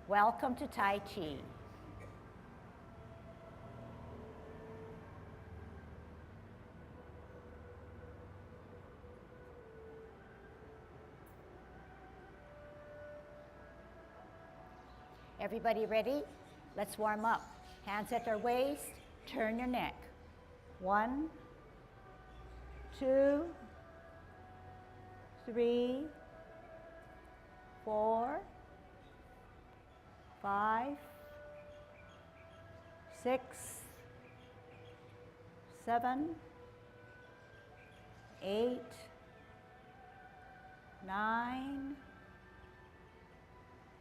Welcome to Tai Chi. Everybody ready? Let's warm up. Hands at our waist, turn your neck. 1, 2, 3, 4, 5, 6, 7, 8, 9,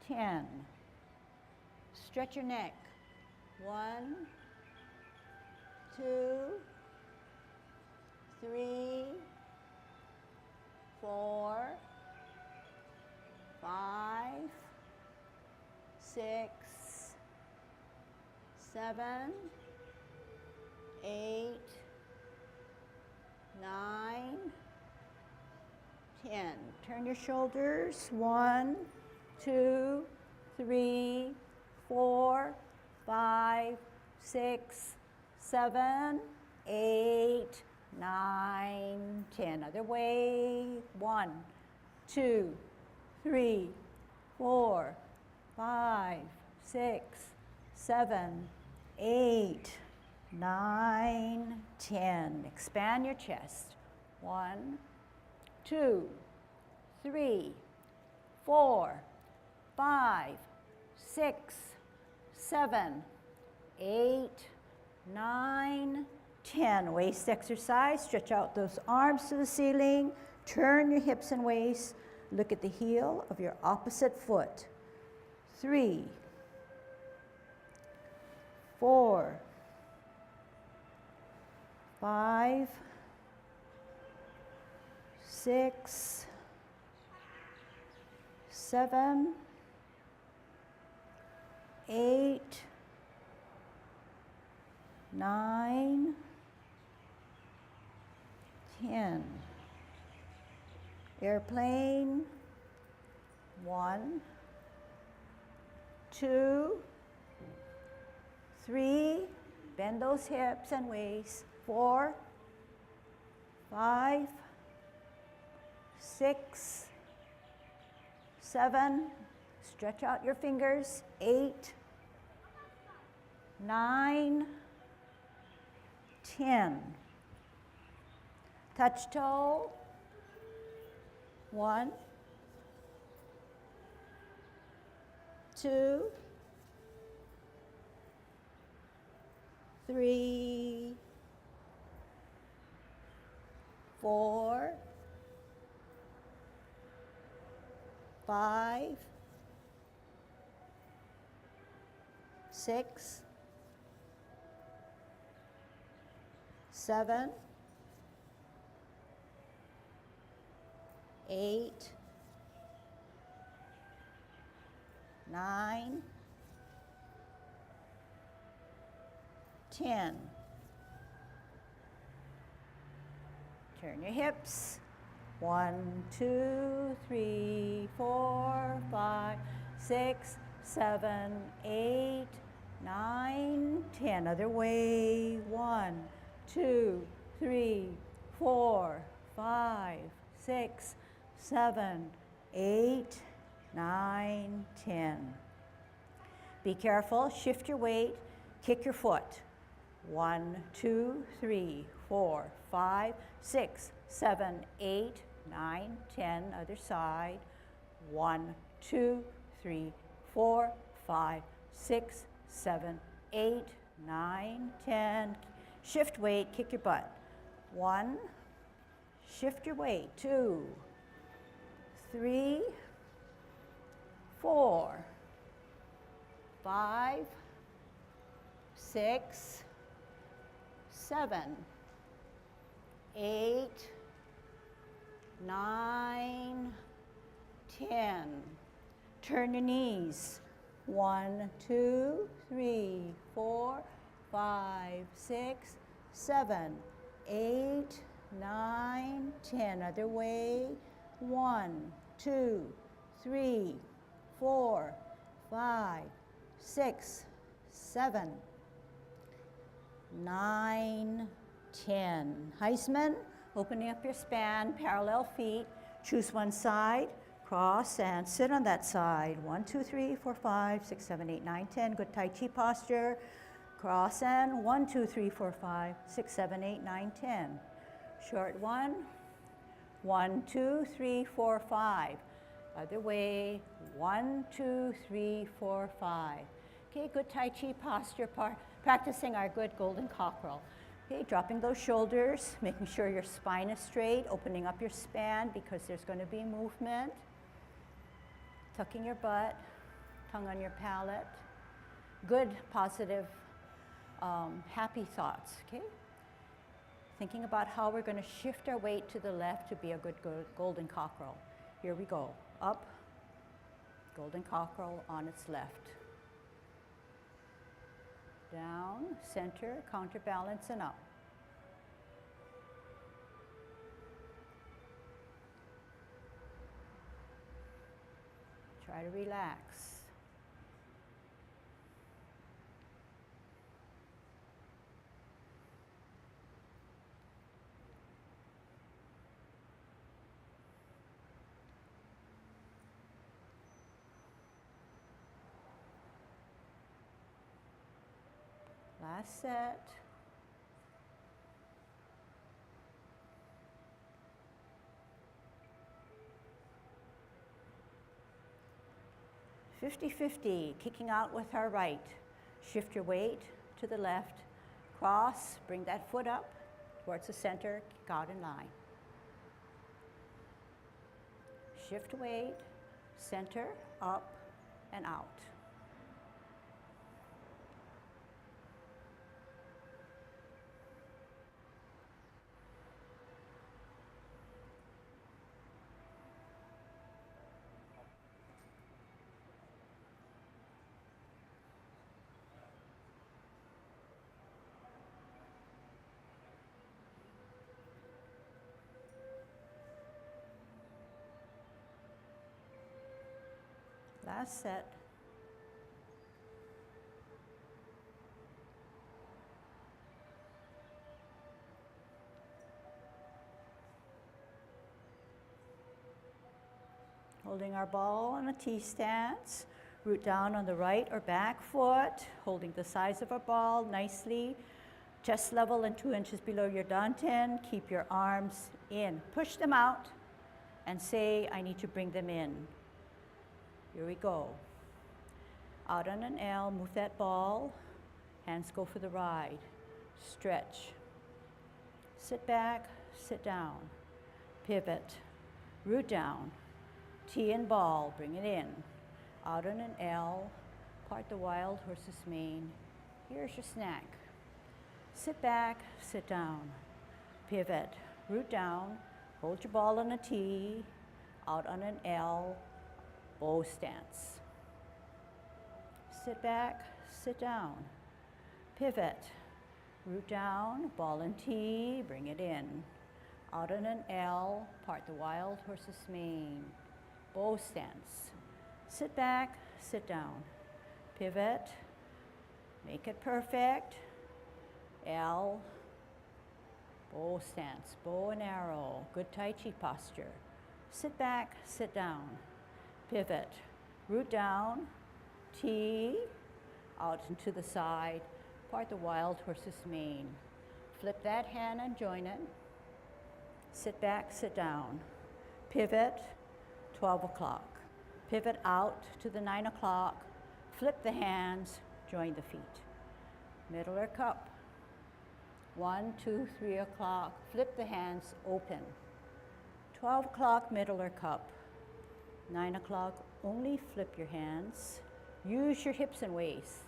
10. Stretch your neck. 1, 2, 3, 4, 5, 6, 7, 8, 9, 10. Turn your shoulders. 1, 2, 3, 4, 5, 6, 7, 8, 9, 10. Other way. 1, 2, 3, 4, 5, 6, 7, 8, 9, 10. Expand your chest. 1, 2, 3, 4, 5, 6, 7, 8, 9, 10. Waist exercise. Stretch out those arms to the ceiling. Turn your hips and waist. Look at the heel of your opposite foot. 3, 4, 5, 6, 7, 8, 9, 10. Airplane. 1, 2, 3. Bend those hips and waist. 4, 5, 6, 7. Stretch out your fingers. 8, 9, 10. Touch toe. 1, 2, 3, 4, 5, 6, 7, 8, 9, 10. Turn your hips. 1, 2, 3, 4, 5, 6, 7, 8, 9, 10. Other way. 1, 2, 3, 4, 5, 6, 7, 8, 9, 10. Be careful. Shift your weight. Kick your foot. 1, 2, 3, 4, 5, 6, 7, 8, 9, 10. Other side. 1, 2, 3, 4, 5, 6, 7, 8, 9, 10. Shift weight, kick your butt. 1, shift your weight. 2, 3, 4, 5, 6, 7, 8, 9, 10. Turn your knees. 1, 2, 3, 4, 5, 6, 7, 8, 9, 10. Other way. 1, 2, 3, 4, 5, 6, 7, 9, 10. Heisman, opening up your span, parallel feet. Choose one side, cross and sit on that side. 1, 2, 3, 4, 5, 6, 7, 8, 9, 10. Good Tai Chi posture. Cross and 1, 2, 3, 4, 5, 6, 7, 8, 9, 10. Short one. 1, 2, 3, 4, 5. Other way. 1, 2, 3, 4, 5. Okay, good Tai Chi posture, practicing our good golden cockerel. Okay, dropping those shoulders, making sure your spine is straight, opening up your span because there's going to be movement. Tucking your butt, tongue on your palate. Good, positive, happy thoughts, okay? Thinking about how we're going to shift our weight to the left to be a good golden cockerel. Here we go. Up, golden cockerel on its left. Down, center, counterbalance, and up. Try to relax. Last set. "50-50", kicking out with our right. Shift your weight to the left. Cross, bring that foot up towards the center, kick out in line. Shift weight, center, up, and out. Last set. Holding our ball in a T stance. Root down on the right or back foot, holding the size of our ball nicely. Chest level and 2 inches below your dantian. Keep your arms in. Push them out and say, I need to bring them in. Here we go. Out on an L, move that ball. Hands go for the ride. Stretch. Sit back, sit down. Pivot. Root down. T and ball, bring it in. Out on an L, part the wild horse's mane. Here's your snack. Sit back, sit down. Pivot. Root down. Hold your ball on a T. Out on an L. Bow stance. Sit back, sit down. Pivot. Root down, ball and T, bring it in. Out on an L, part the wild horse's mane. Bow stance. Sit back, sit down. Pivot. Make it perfect. L. Bow stance, bow and arrow. Good Tai Chi posture. Sit back, sit down. Pivot, root down, T, out and to the side, part the wild horse's mane. Flip that hand and join it. Sit back, sit down. Pivot, 12 o'clock. Pivot out to the 9 o'clock. Flip the hands, join the feet. Middle or cup. 1, 2, 3 o'clock. Flip the hands, open. 12 o'clock, middle or cup. 9 o'clock, only flip your hands. Use your hips and waist.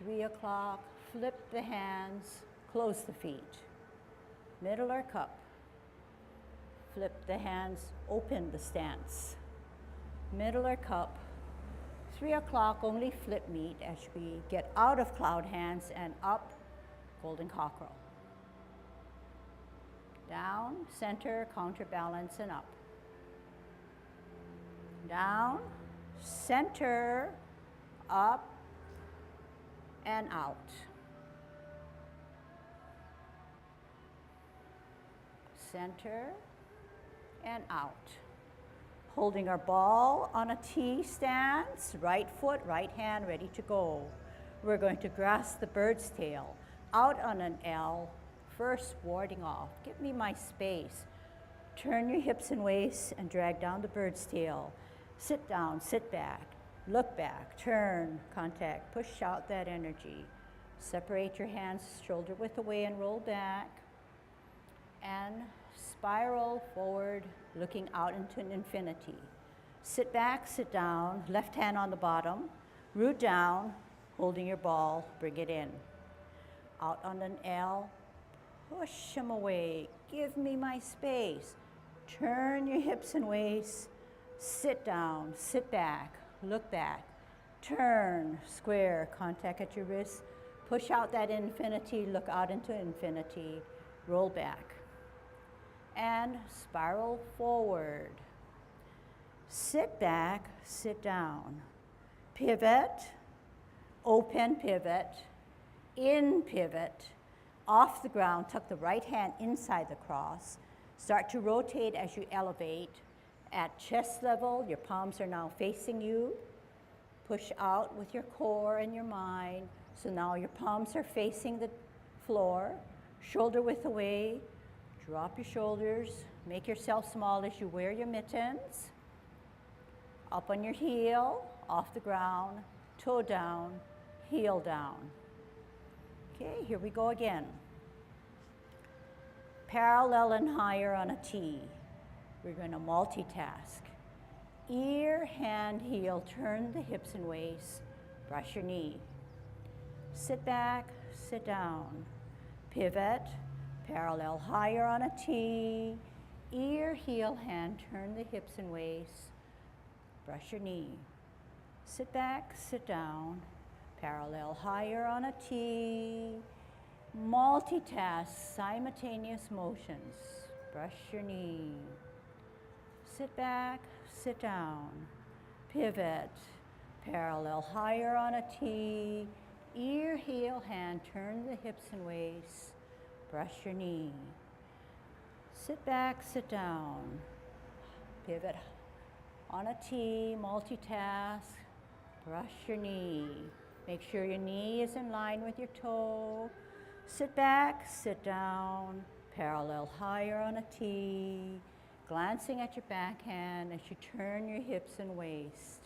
3 o'clock, flip the hands, close the feet. Middle or cup. Flip the hands, open the stance. Middle or cup. 3 o'clock, only flip meet as we get out of cloud hands and up, golden cockerel. Down, center, counterbalance, and up. Down, center, up, and out. Center, and out. Holding our ball on a T stance, right foot, right hand ready to go. We're going to grasp the bird's tail, out on an L, first warding off. Give me my space. Turn your hips and waist and drag down the bird's tail. Sit down, sit back, look back, turn, contact, push out that energy. Separate your hands shoulder width away and roll back. And spiral forward, looking out into an infinity. Sit back, sit down, left hand on the bottom, root down, holding your ball, bring it in. Out on an L, push them away, give me my space. Turn your hips and waist, sit down, sit back, look back, turn, square, contact at your wrist, push out that infinity, look out into infinity, roll back. And spiral forward. Sit back, sit down. Pivot, open pivot, in pivot, off the ground, tuck the right hand inside the cross. Start to rotate as you elevate. At chest level, your palms are now facing you. Push out with your core and your mind. So now your palms are facing the floor, shoulder width away. Drop your shoulders, make yourself small as you wear your mittens. Up on your heel, off the ground, toe down, heel down. Okay, here we go again. Parallel and higher on a T. We're going to multitask. Ear, hand, heel, turn the hips and waist, brush your knee. Sit back, sit down. Pivot. Parallel higher on a T, ear, heel, hand, turn the hips and waist, brush your knee. Sit back, sit down, parallel higher on a T, multitask, simultaneous motions, brush your knee. Sit back, sit down, pivot, parallel higher on a T, ear, heel, hand, turn the hips and waist, brush your knee. Sit back, sit down. Pivot on a T, multitask. Brush your knee. Make sure your knee is in line with your toe. Sit back, sit down. Parallel higher on a T. Glancing at your backhand as you turn your hips and waist.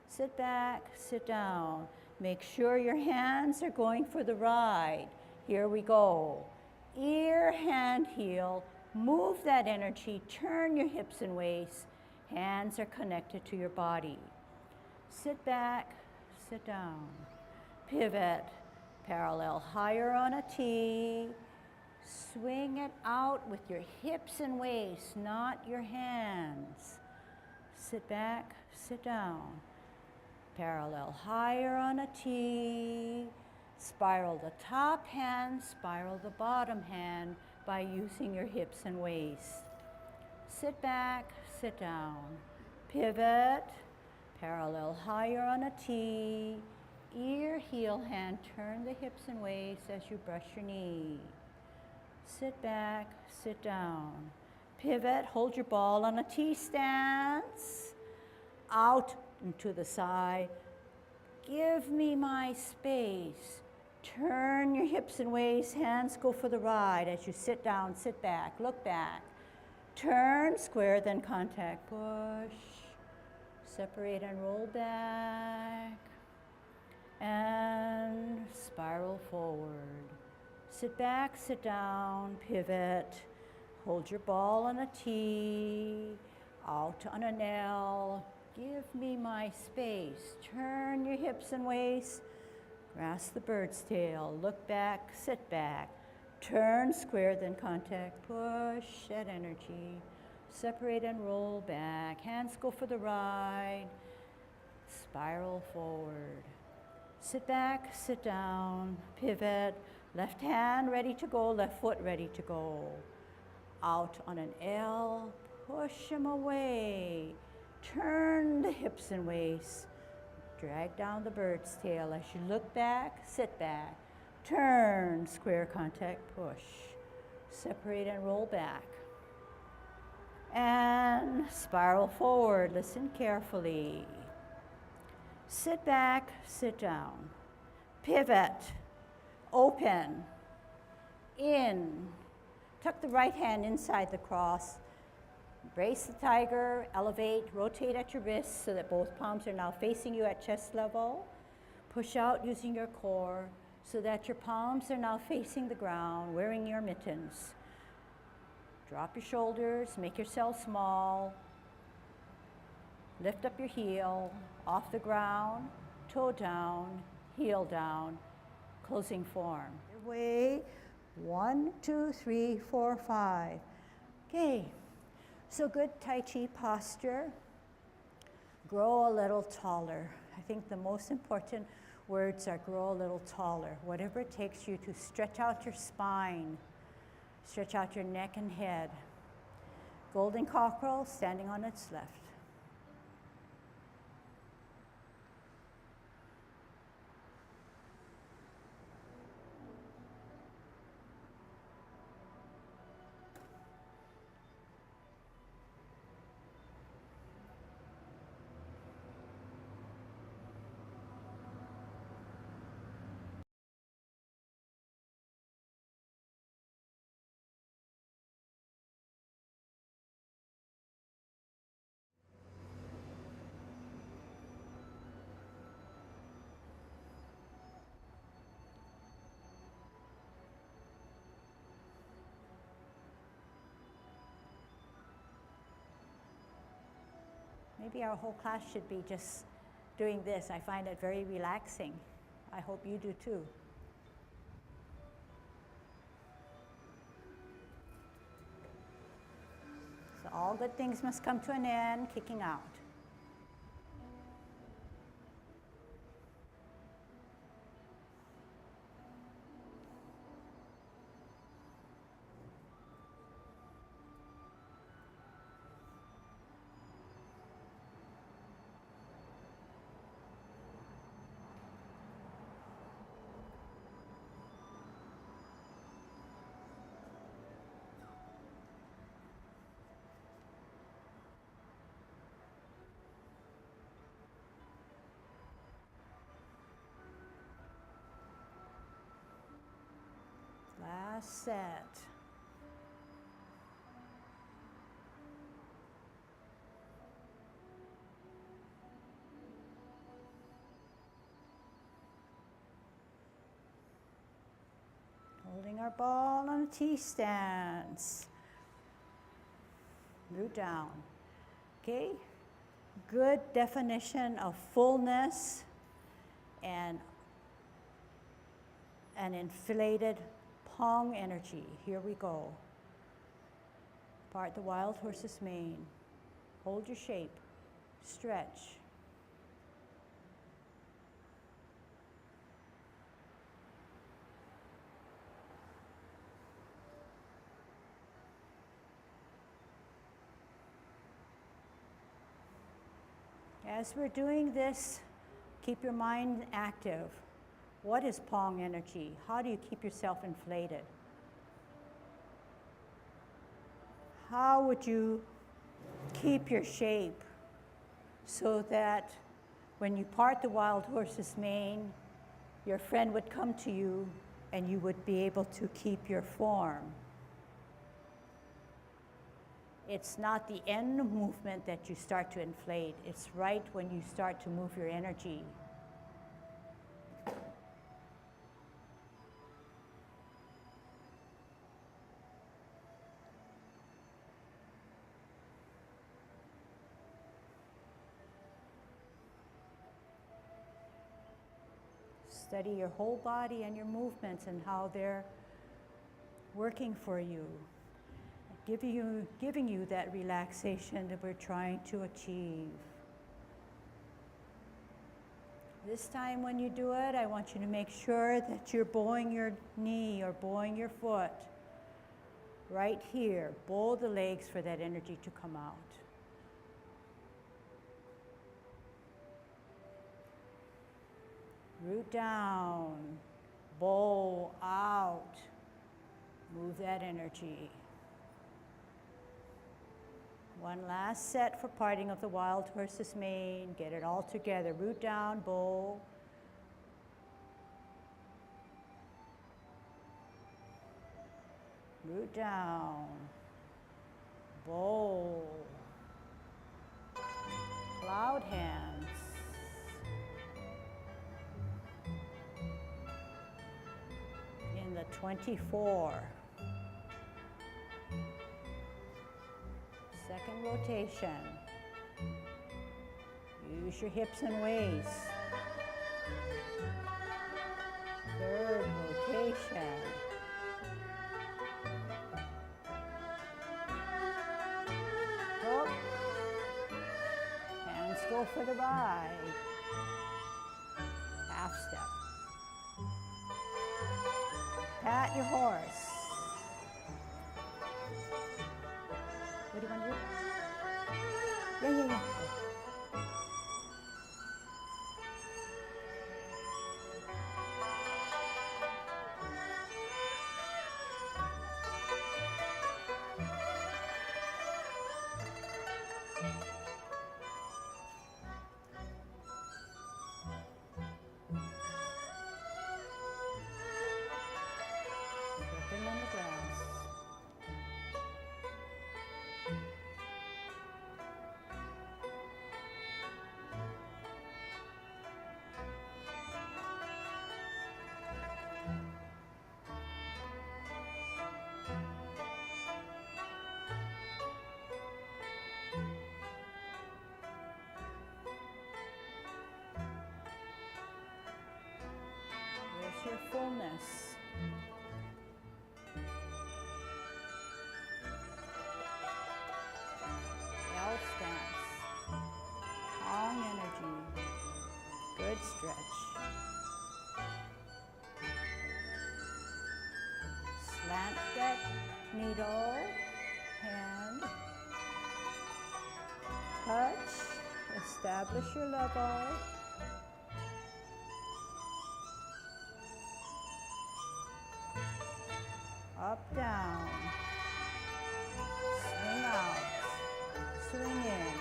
Sit back, sit down. Make sure your hands are going for the ride. Here we go. Ear, hand, heel, move that energy, turn your hips and waist, hands are connected to your body. Sit back, sit down, pivot, parallel higher on a T, swing it out with your hips and waist, not your hands. Sit back, sit down, parallel higher on a T, spiral the top hand, spiral the bottom hand by using your hips and waist. Sit back, sit down, pivot, parallel higher on a T, ear, heel, hand, turn the hips and waist as you brush your knee. Sit back, sit down, pivot, hold your ball on a T stance, out and to the side. Give me my space. Turn your hips and waist, hands go for the ride as you sit down, sit back, look back. Turn, square, then contact, push, separate and roll back, and spiral forward. Sit back, sit down, pivot, hold your ball on a T, out on an L, give me my space. Turn your hips and waist, grasp the bird's tail, look back, sit back, turn, square, then contact, push that energy, separate and roll back, hands go for the ride, spiral forward. Sit back, sit down, pivot, left hand ready to go, left foot ready to go. Out on an L, push them away, Turn the hips and waist. Drag down the bird's tail. As you look back, sit back. Turn, square contact, push. Separate and roll back. And spiral forward. Listen carefully. Sit back, sit down. Pivot, open, in. Tuck the right hand inside the cross. Brace the tiger, elevate, rotate at your wrists so that both palms are now facing you at chest level. Push out using your core so that your palms are now facing the ground, wearing your mittens. Drop your shoulders, make yourself small. Lift up your heel, off the ground, toe down, heel down, closing form. Your way, 1, 2, 3, 4, 5. Okay. So good Tai Chi posture. Grow a little taller. I think the most important words are grow a little taller. Whatever it takes you to stretch out your spine, stretch out your neck and head. Golden cockerel standing on its left. Maybe our whole class should be just doing this. I find it very relaxing. I hope you do too. So all good things must come to an end, kicking out. Last set. Holding our ball on a T-stance. Root down. Okay? Good definition of fullness and an inflated Pong energy. Here we go. Part the wild horse's mane. Hold your shape. Stretch. As we're doing this, keep your mind active. What is Pong energy? How do you keep yourself inflated? How would you keep your shape so that when you part the wild horse's mane, your friend would come to you and you would be able to keep your form? It's not the end movement that you start to inflate. It's right when you start to move your energy. Study your whole body and your movements and how they're working for you, giving you that relaxation that we're trying to achieve. This time when you do it, I want you to make sure that you're bowing your knee or bowing your foot right here. Bow the legs for that energy to come out. root down, bow out. Move that energy. One last set for parting of the wild horse's mane. Get it all together. Root down, bow. Root down, bow. Cloud hands. In the 24. Second rotation. Use your hips and waist. Third rotation. Hook. Hands go for the ride. Half step. Pat your horse. What do you want to do? Yeah. Stepping on the grass. Where's your fullness? L stance. Long energy. Good stretch. Slant that needle, hand. Touch. Establish your level. Up, down. Swing out. Swing in.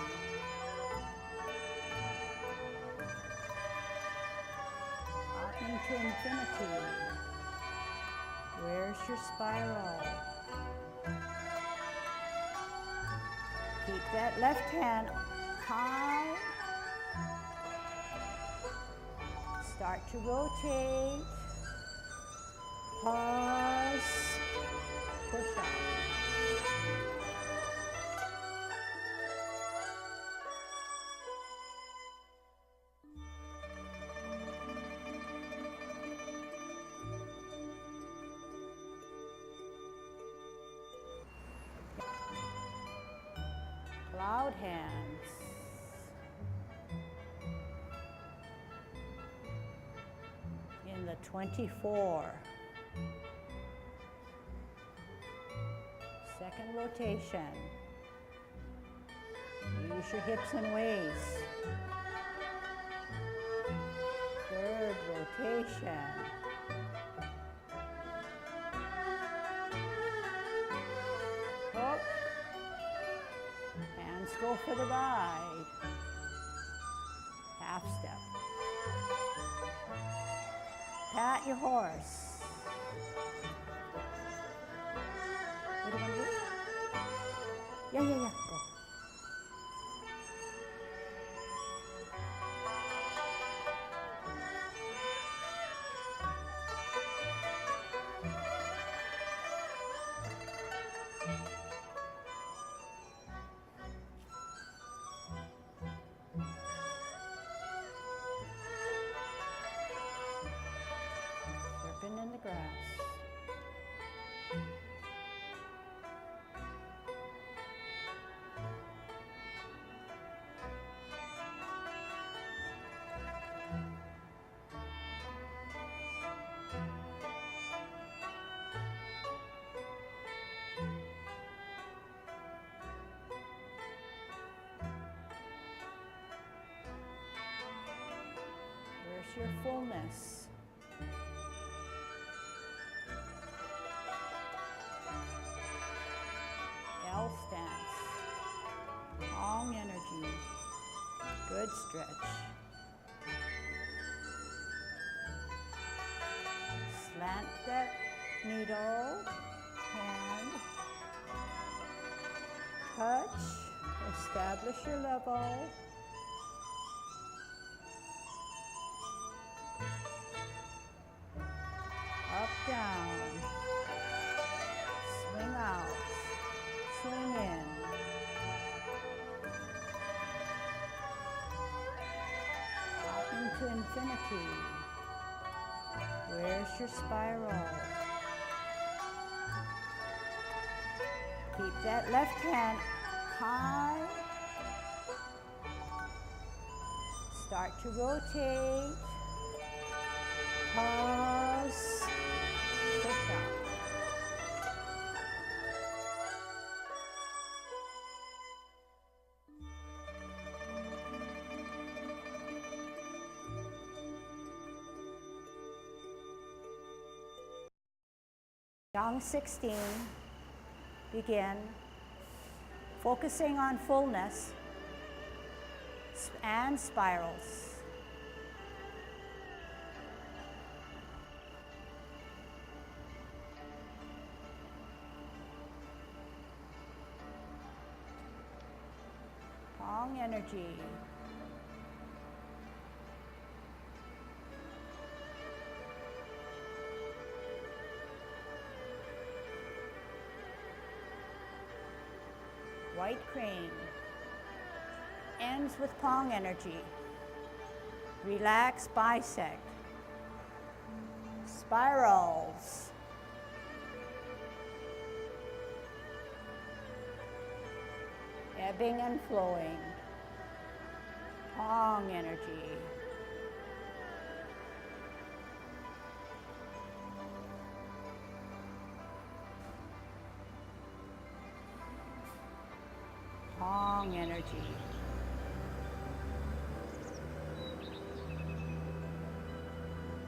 Up into infinity. Where's your spiral? Keep that left hand high. Start to rotate. Pause. Push up. Cloud hands. In the 24. Second rotation. Use your hips and waist. Third rotation. Hook. Hands go for the ride. Half step. Pat your horse. What do you want to do? Yeah. Go. Serpent in the grass. your fullness. L stance. Long energy. Good stretch. Slant that needle, hand, touch, establish your level. Up, down, swing out, swing in. Up into infinity. Where's your spiral? Keep that left hand high. Start to rotate. Pause. Sit down. Yang 16, begin focusing on fullness and spirals. Long energy. White crane. Ends with Pong energy. Relax, bisect. Spirals. Ebbing and flowing. Pong energy. Pong energy.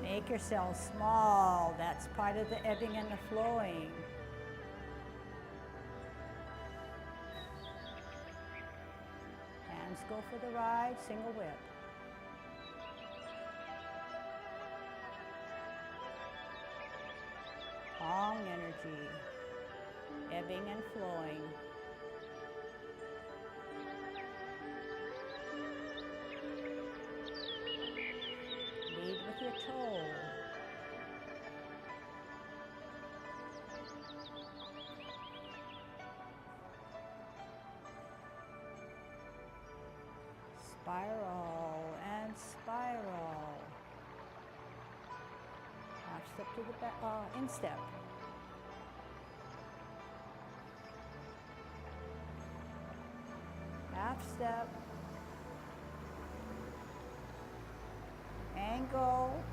Make yourself small. That's part of the ebbing and the flowing. Hands go for the ride, single whip. Pong energy. Ebbing and flowing. Lead with your toe. Spiral and spiral. Half step to the back, instep. Half step. Angle.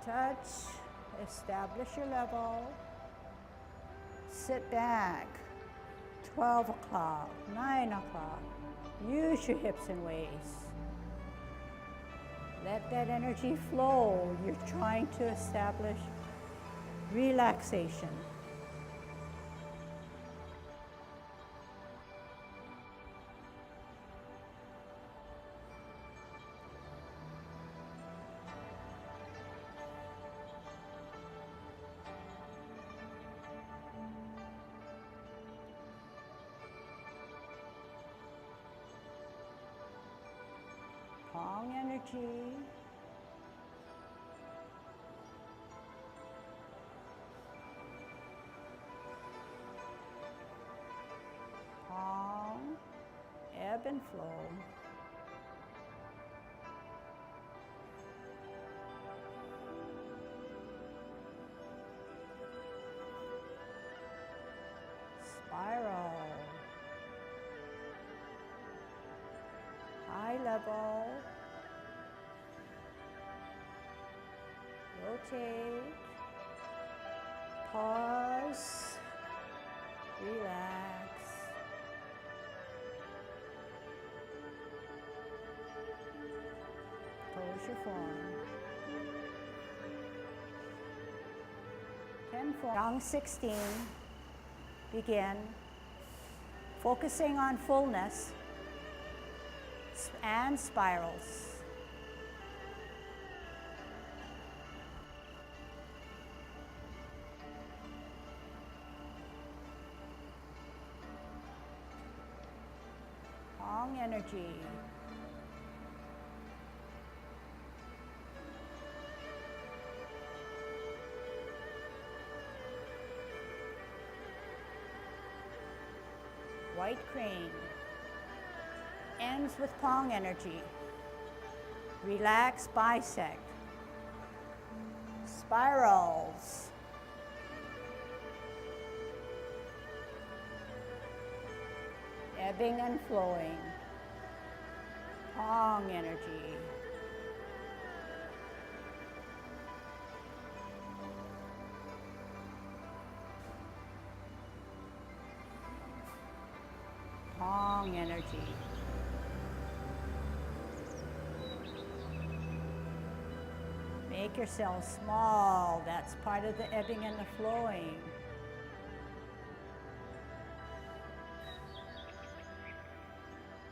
Touch. Establish your level. Sit back. 12 o'clock, 9 o'clock. Use your hips and waist. Let that energy flow. You're trying to establish relaxation. Pong energy. Pong, ebb and flow. Spiral. High level. Rotate. Pause. Relax. Close your form. 10 form. Young 16. Begin. Focusing on fullness and spirals. Long energy. White crane. Ends with Pong energy. Relax bisect. Spirals. Ebbing and flowing. Pong energy. Pong energy. Make yourself small. That's part of the ebbing and the flowing.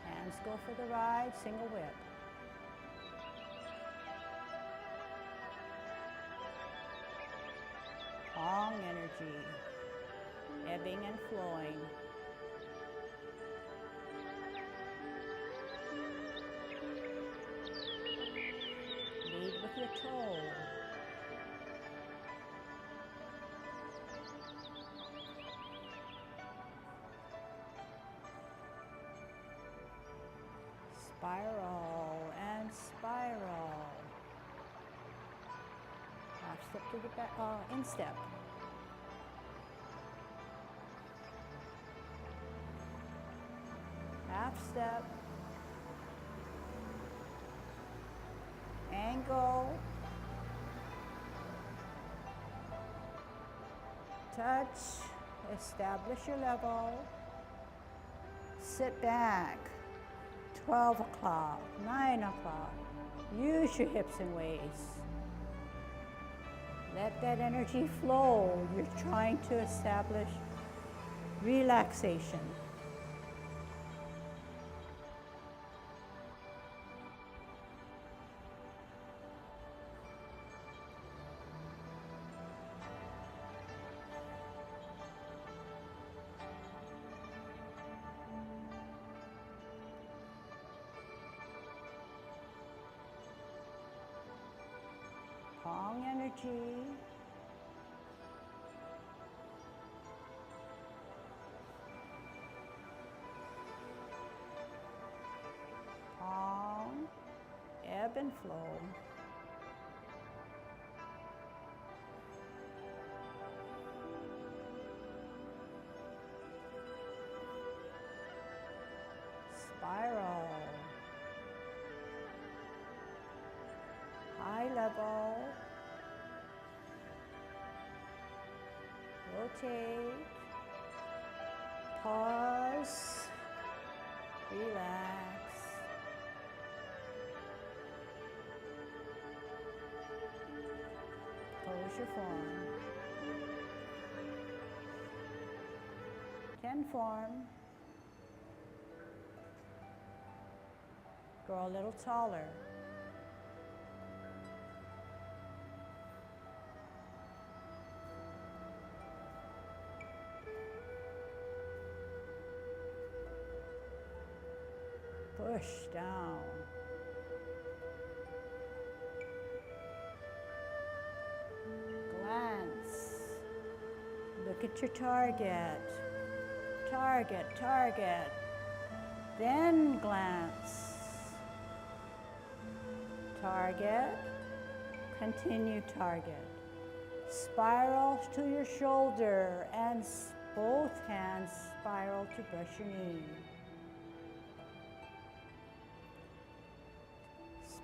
Hands go for the ride, single whip. Pong energy. Ebbing and flowing. Lead with your toe. Spiral and spiral. Half step to the back, instep. Half step. Angle. Touch. Establish your level. Sit back. 12 o'clock, 9 o'clock. Use your hips and waist. Let that energy flow. You're trying to establish relaxation. Pong energy. Pong. Ebb and flow. Spiral. High level. Rotate. Pause. Relax. Close your form. 10 form. Grow a little taller. Push down. Glance. Look at your target. Target, target. Then glance. Target. Continue target. Spiral to your shoulder and both hands spiral to brush your knee.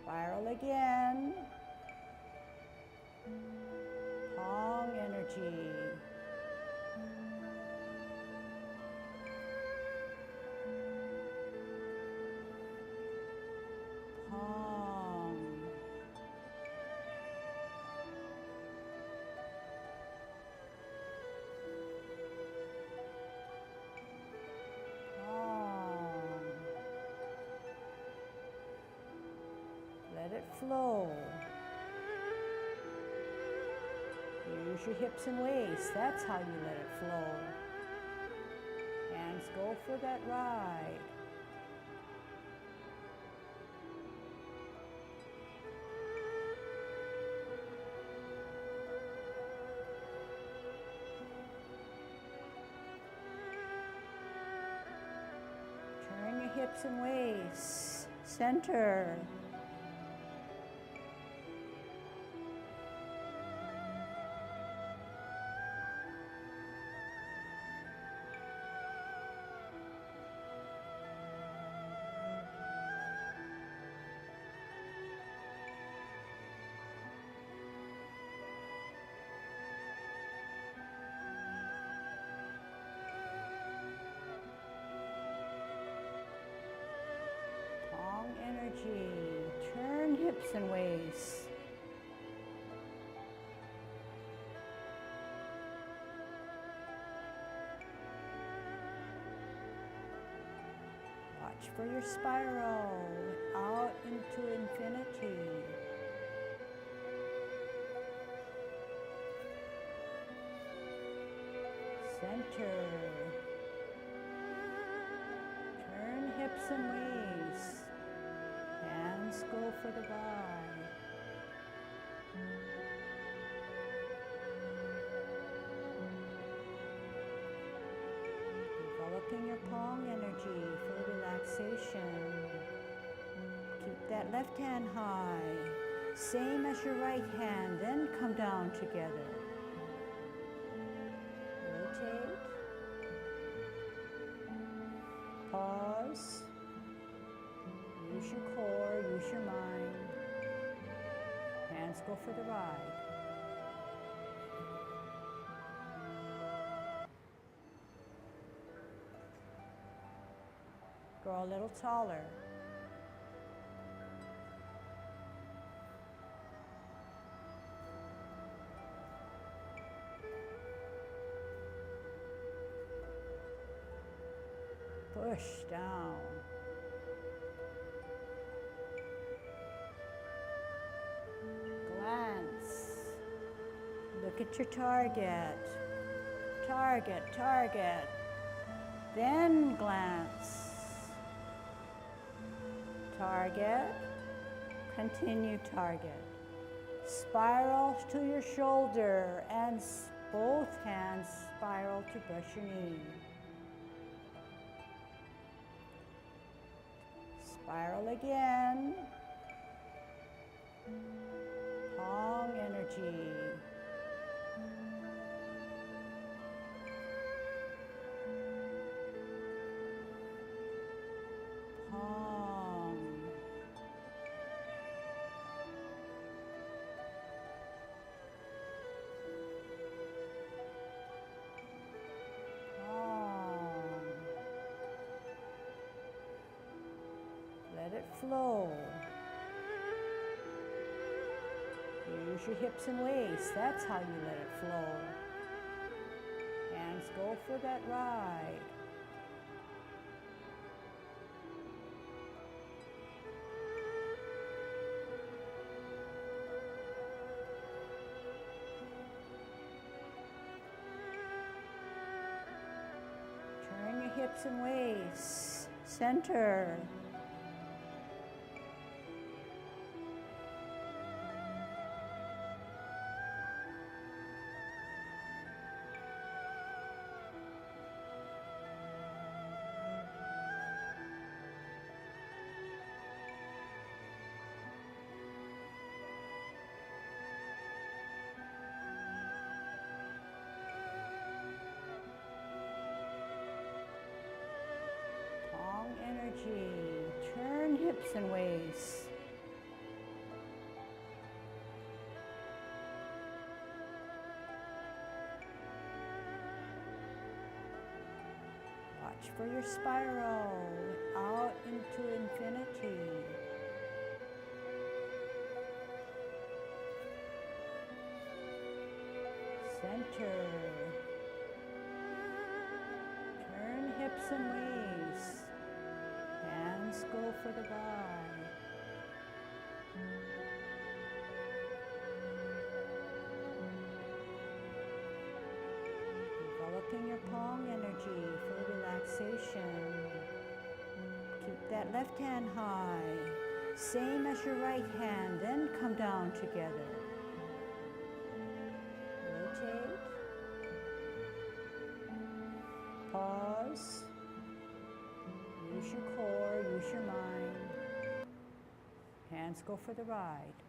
Spiral again. Pong energy. Pong. flow. Use your hips and waist. That's how you let it flow. Hands go for that ride. Turn your hips and waist. Center. Energy. Turn hips and waist. Watch for your spiral out into infinity. Center. Turn hips and waist. Hands go for the ride. Developing your palm energy for relaxation. Keep that left hand high, same as your right hand, then come down together. Rotate. Pause. Use your core, use your mind. Hands go for the ride. Grow a little taller. Push down. Look at your target. Target, target. Then glance. Target. Continue target. Spiral to your shoulder and both hands spiral to brush your knee. Spiral again. Palm energy. Palm. Palm. Let it flow. Use your hips and waist. That's how you let it flow. Hands go for that ride. Turn your hips and waist. Center. Energy. Turn hips and waist. Watch for your spiral out into infinity. Center. Turn hips and waist. Hands go for the ride. connecting your palm energy for relaxation. Keep that left hand high, same as your right hand, then come down together. Rotate. Pause. Use your core, use your mind. Hands go for the ride.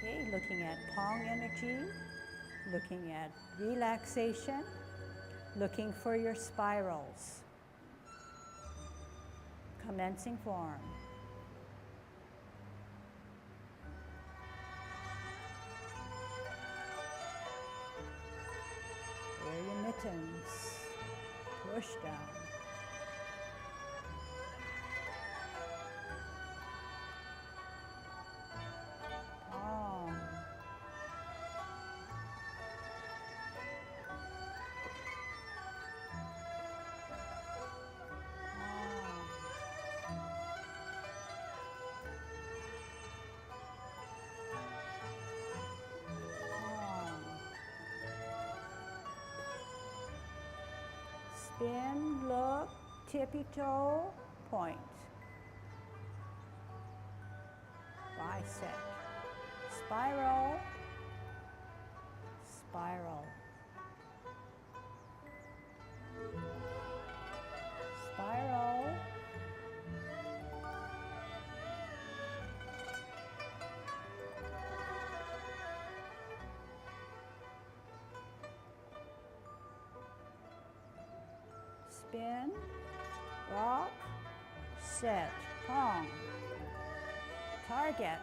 Okay, looking at Pong energy, looking at relaxation, looking for your spirals. Commencing form. Wear your mittens. Push down. Palm. Spin, look, tippy toe, point. Bicep. Spiral, spiral. Spiral. Spin, rock, set, palm, target,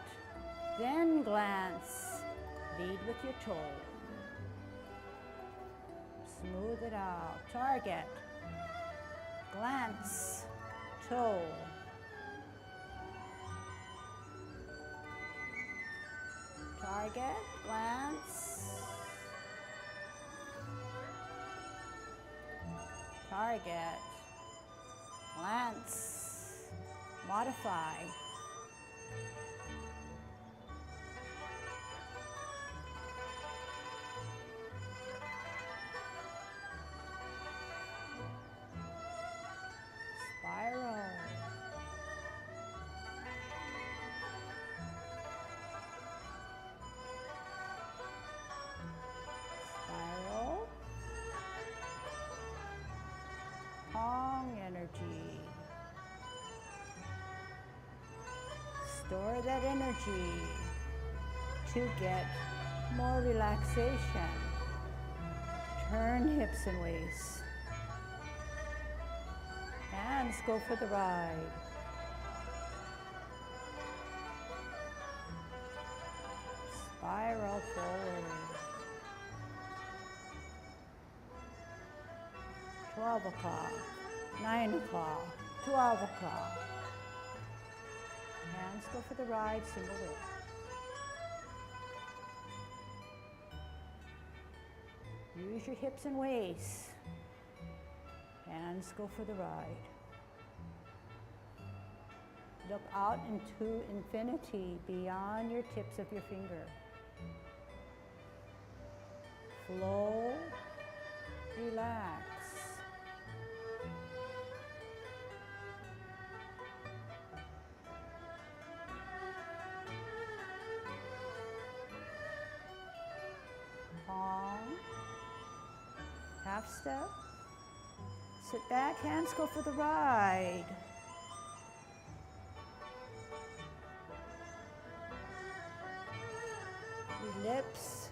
then glance, lead with your toe, smooth it out, target, glance, toe, target, glance, target, glance, modify, spiral, spiral, Pong energy. Store that energy to get more relaxation. Turn hips and waists. Hands go for the ride. Spiral forward. 12 o'clock, 9 o'clock, 12 o'clock. Hands go for the ride, single whip. Use your hips and waists. Hands go for the ride. Look out into infinity beyond your tips of your finger. Flow, relax. Palm, half step, sit back, hands go for the ride. Ellipse,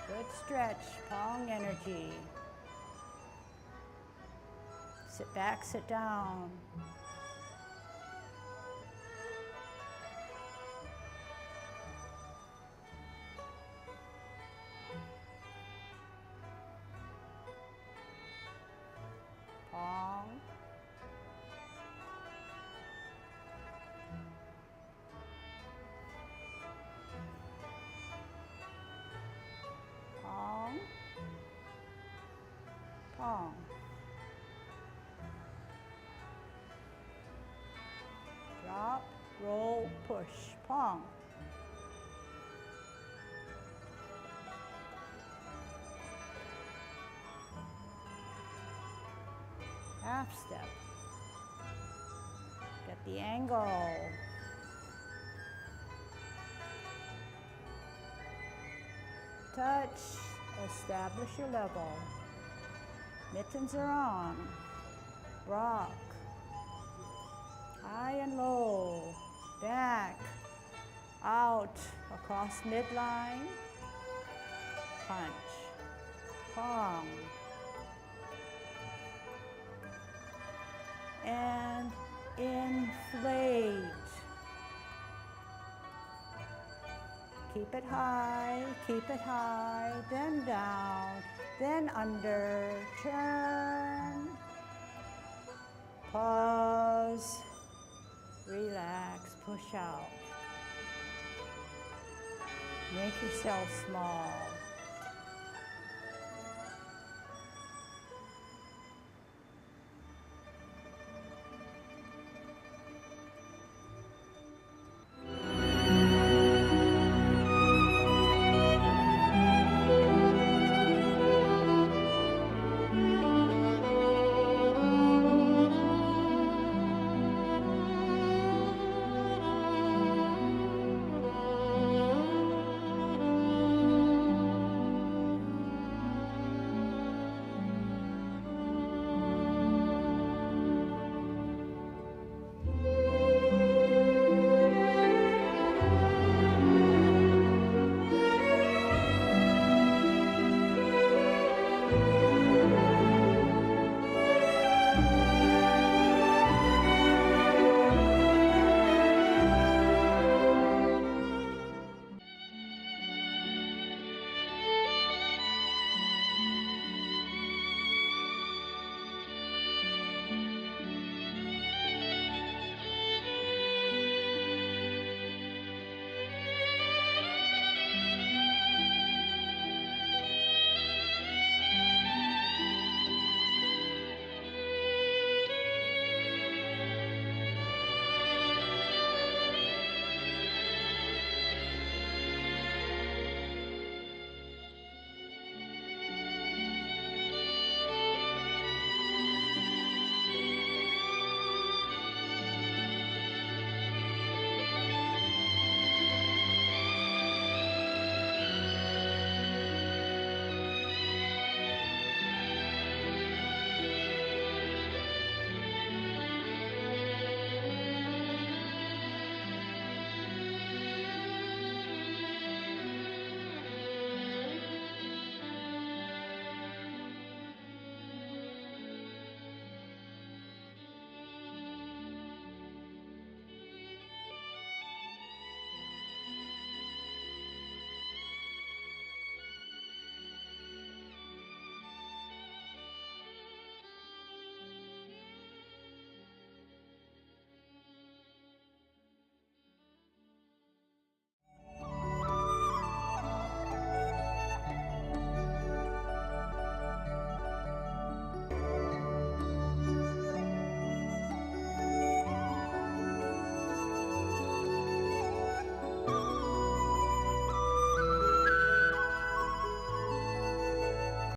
good stretch, Pong energy. Sit back, sit down. Pong. Pong. Pong. Drop, roll, push, Pong. Half step. Get the angle. Touch, Establish your level. Mittens are on. Rock. High and low. Back. Out. Across midline. Punch. Palm. And inflate. Keep it high, then down, then under, turn, pause, relax, push out. Make yourself small.